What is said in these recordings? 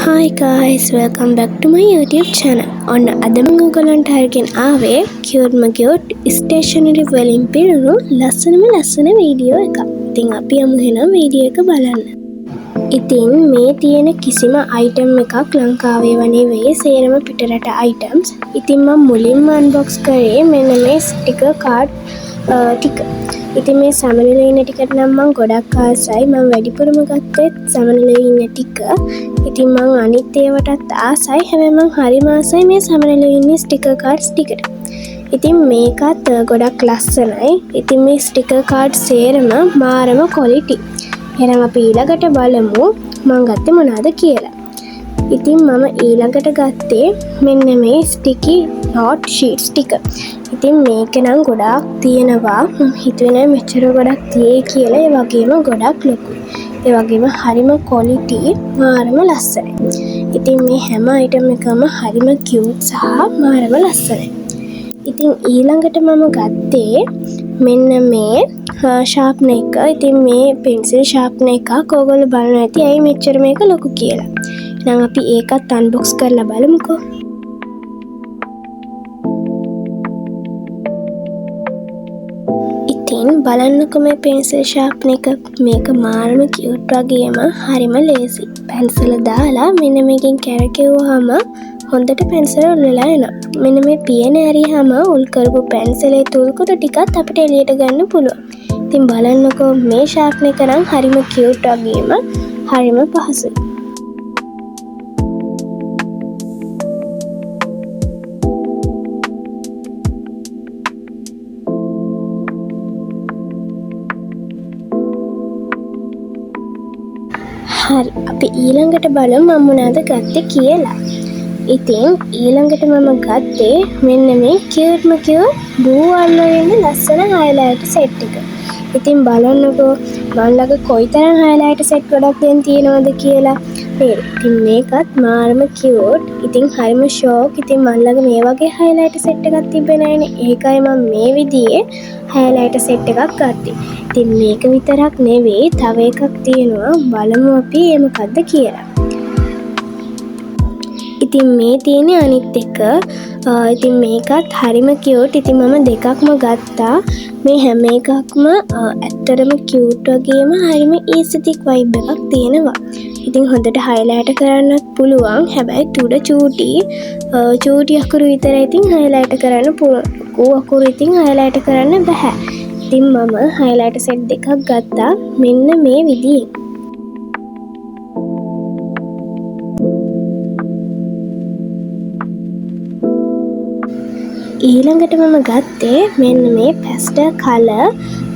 Hi guys, welcome back to my YouTube channel. ඔන්න අද මම ඔයගලන්ට අරගෙන ආවේ cute stationery වලින් පිරුණු ලස්සන වීඩියෝ එකක්. ඉතින් අපි යමු එහෙනම් වීඩියෝ එක බලන්න. ඉතින් මේ තියෙන කිසිම item එකක් ලංකාවේ නෙවෙයි, සේරම පිටරට items. ඉතින් මම මුලින්ම unbox කරේ මෙන්න මේ sticker card ටික. ඉතින් මේ සමනල ඉන්න ටිකට නම් මම ගොඩක් ආසයි. මම වැඩිපුරම ගත්තේ සමනල ඉන්න ටික. ඉතින් මම අනිත් ඒවටත් ආසයි. හැබැයි මම හරිම ආසයි මේ සමනල ඉන්න ස්ටිකර් කාඩ්ස් ටිකට. ඉතින් මේකත් ගොඩක් ලස්සනයි. ඉතින් මේ ස්ටිකර් කාඩ් සේරම මාරම quality. එහෙනම් අපි ඊළඟට බලමු මම ගත්තේ මොනවද කියලා. ඉතින් මම ඊළඟට ගත්තේ මෙන්න මේ sticky note sheets ටික. ඉතින් මේක නම් ගොඩාක් තියෙනවා. මම හිතුවේ මෙච්චර ගොඩක් තියෙයි කියලා. ඒ වගේම ගොඩක් ලොකුයි. ඒ වගේම හරිම quality, මාරම ලස්සනයි. ඉතින් මේ හැම item එකම හරිම cute සහ මාරම ලස්සනයි. ඉතින් ඊළඟට මම ගත්තේ මෙන්න මේ sharpener එක. ඉතින් මේ pencil sharpener එකක් ඔයගොල්ලෝ බලන්න ඇති ඇයි මෙච්චර මේක ලොකු කියලා. එහෙනම් අපි ඒකත් unbox කරලා බලමුකෝ. ඉතින් බලන්නකො මේ pencil sharpener එක. මේක මාරම cute වගේම හරිම lazy. pencil දාලා මෙන්න මේකෙන් කැරකෙව්වහම හොඳට pencil උල්ලලා එනවා. මෙන්න මේ පියන ඇරියාම උල් කරපු pencil ඒ තුල් කොට ටිකත් අපිට එළියට ගන්න පුළුවන්. ඉතින් බලන්නකො මේ sharpener එක නම් හරිම cute වගේම හරිම පහසුයි. හරි, අපි ඊළඟට බලමු මම මොනවද ගත්තේ කියලා. ඉතින් ඊළඟට මම ගත්තේ මෙන්න මේ cute blue වලින් ලස්සන highlighter set එක. ඉතින් බලන්නකෝ මම ළඟ කොයිතරම් highlighter set ගොඩක් දැන් තියෙනවද කියලා. ඉතින් මේකත් මාරම cute. ඉතින් හරිම shock. ඉතින් මම ළඟ මේ වගේ highlighter set එකක් තිබ්බේ නැහැනේ. ඒකයි මම මේ විදිහේ highlighter set එකක් ගත්තේ. ඉතින් මේක විතරක් නෙවෙයි, තව එකක් තියෙනවා. බලමු අපි ඒ මොකද්ද කියලා. ඉතින් මේ තියෙන්නේ අනිත් එක. ඉතින් මේකත් හරිම cute. ඉතින් මම දෙකක්ම ගත්තා. මේ හැම එකක්ම ඇත්තටම cute වගේම හරිම aesthetic vibe එකක් තියෙනවා. ඉතින් හොඳට highlight කරන්නත් පුළුවන්. හැබැයි තුඩ චූටි අකුරු විතරයි ඉතින් highlight කරන්න පුළුවන්. ලොකු අකුරු ඉතින් highlight කරන්න බෑ. ඉතින් මම highlighter set දෙකක් ගත්තා මෙන්න මේ විදිහෙන්. ඊළඟට මම ගත්තේ මෙන්න මේ pastel color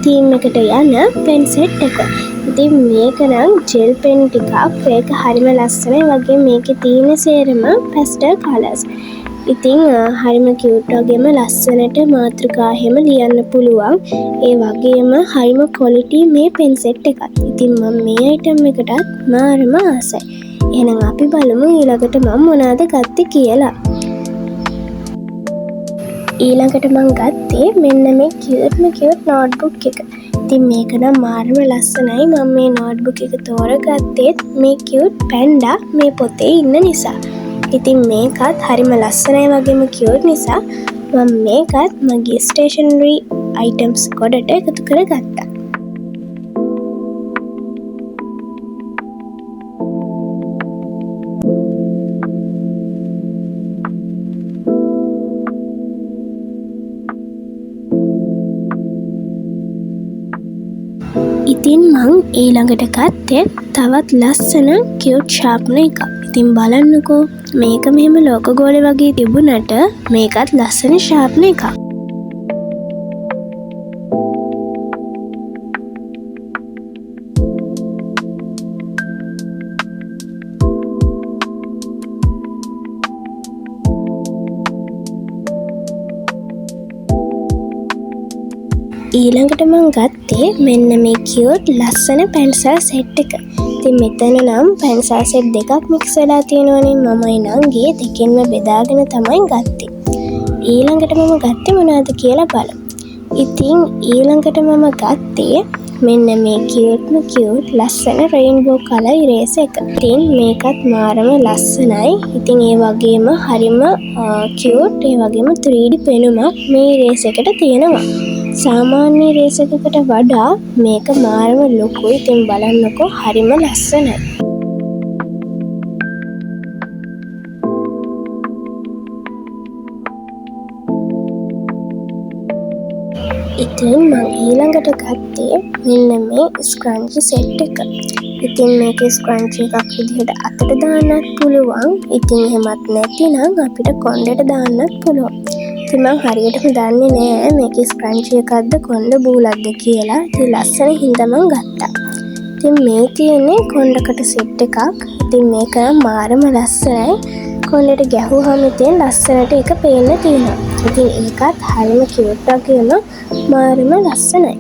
theme එකට යන pen set එක. ඉතින් මේක නම් gel pen ටිකක්. ඒක හරිම ලස්සනයි. වගේ මේකේ තියෙන සේරම pastel colors. ඉතින් හරිම cute වගේම ලස්සනට මාතෘකා හැම ලියන්න පුළුවන්. ඒ වගේම හරිම quality මේ pen set එකක්. ඉතින් මම මේ item එකටත් මාරම ආසයි. එහෙනම් අපි බලමු ඊළඟට මම මොනවද ගත්තේ කියලා. ඊළඟට මම ගත්තේ මෙන්න මේ cute notebook එක. ඉතින් මේක නම් මාරම ලස්සනයි. මම මේ notebook එක තෝරගත්තේ මේ cute panda මේ පොතේ ඉන්න නිසා. ඉතින් මේකත් හරිම ලස්සනයි වගේම cute නිසා මම මේකත් මගේ stationery items කොටට එකතු කරගත්තා. ඉතින් මං ඊළඟට ගත්තේ තවත් ලස්සන cute sharpener එකක්. ඉතින් බලන්නකෝ මේක මෙහෙම ලෝක ගෝලේ වගේ තිබුණට මේකත් ලස්සන sharpener එකක්. ඊළඟට මං ගත්තේ මෙන්න මේ කියුට් ලස්සන පැන්සල් සෙට් එක. ඉතින් මෙතන නම් පැන්සල් සෙට් දෙකක් මික්ස් වෙලා තියෙනවනේ. මමයි නංගි දෙකෙන්ම බෙදාගෙන තමයි ගත්තේ. ඊළඟට මම ගත්තේ මොනවද කියලා බලමු. ඉතින් ඊළඟට මම ගත්තේ මෙන්න මේ කියුට් ලස්සන රේන්බෝ කලර් ඉරේසර් එක. ඉතින් මේකත් මාරම ලස්සනයි. ඉතින් ඒ වගේම හරිම කියුට්, ඒ වගේම 3D පෙනුමක් මේ ඉරේසර් එකට තියෙනවා. සාමාන්‍ය ඉරේසර් එකකට වඩා මේක මාරම ලොකුයි. ඉතින් බලන්නකෝ හරිම ලස්සනයි. ඉතින් මම ඊළඟට ගත්තේ මෙන්න මේ ස්ක්‍රන්චි සෙට් එක. ඉතින් මේක ස්ක්‍රන්චි එකක් විදිහට අතට දාන්නත් පුළුවන්. ඉතින් එහෙමත් නැතිනම් අපිට කොණ්ඩෙට දාන්නත් පුළුවන්. ඉතින් මම හරියටම දන්නේ නෑ මේක ස්ක්‍රන්චි එකක්ද කොණ්ඩ බූලක්ද කියලා. ඉතින් ලස්සන හින්දා මම ගත්තා. ඉතින් මේ තියෙන්නේ කොණ්ඩකට සෙට් එකක්. ඉතින් මේක නම් මාරම ලස්සනයි. කොණ්ඩෙට ගැහුවහම ඉතින් ලස්සනට ඒක පේන්න තියෙනවා. ඉතින් ඒකත් හරිම කියුට් වගේම මාරම ලස්සනයි.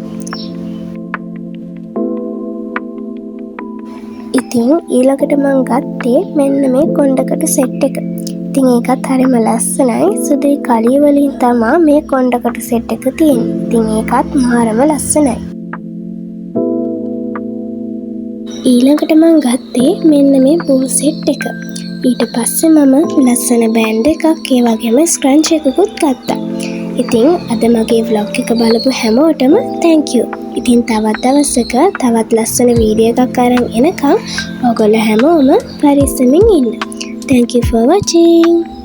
ඉතින් ඊළඟට මං ගත්තේ මෙන්න මේ කොණ්ඩකට සෙට් එක. ඉතින් ඒකත් හරිම ලස්සනයි. සුදුයි කලිය වලින් තමයි මේ කොණ්ඩකට සෙට් එක තියෙන්නේ. ඉතින් ඒකත් මාරම ලස්සනයි. ඊළඟට මං ගත්තේ මෙන්න මේ බූ සෙට් එක. ඊට පස්සේ මම ලස්සන බෑන්ඩ් එකක් ඒ වගේම ස්ක්‍රන්ච් එකකුත් ගත්තා. ඉතින් අද මගේ vlog එක බලපු හැමෝටම thank you. ඉතින් තවත් දවසක තවත් ලස්සන වීඩියෝ එකක් අරන් එනකම් ඔයගොල්ලෝ හැමෝම පරිස්සමින් ඉන්න. Thank you for watching.